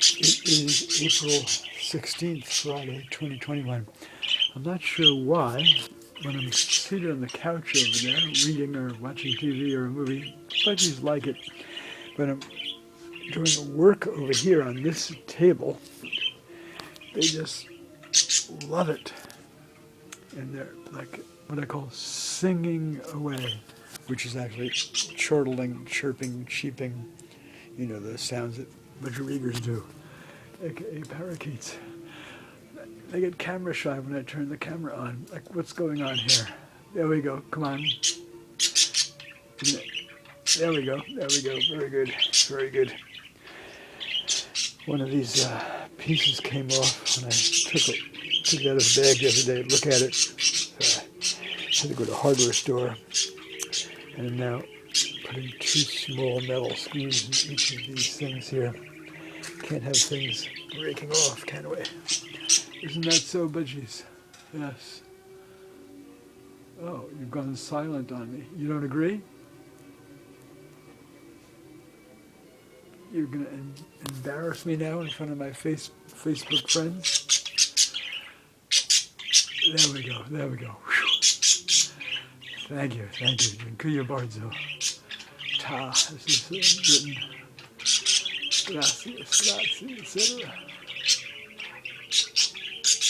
It is April 16th, Friday, 2021. I'm not sure why, when I'm seated on the couch over there, reading or watching TV or a movie, Budgies like it. But I'm doing work over here on this table. They just love it. And they're like what I call singing away, which is actually chortling, chirping, cheeping. You know, the sounds that Budgies do, aka parakeets. They get camera shy when I turn the camera on. Like, what's going on here? There we go. Come on. There we go. There we go. Very good. Very good. One of these pieces came off when I took it out of the bag the other day. Look at it. Had to go to the hardware store. And I'm now putting 2 small metal screws in each of these things here. Can't have things breaking off, can we? Isn't that so, Budgies? Yes. Oh, you've gone silent on me. You don't agree? You're going to embarrass me now in front of my Facebook friends? There we go. There we go. Whew. Thank you. Thank you. Dziękuję bardzo. Ta. This is written. Gracias. Gracias, etc.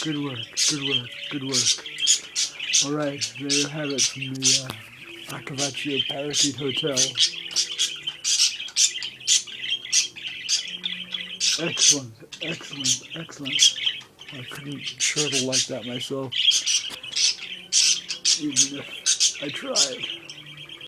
Good work, good work, good work. All right, there you have it from the Akivaccio Hotel. Excellent, excellent, excellent. I couldn't chortle like that myself, even if I tried.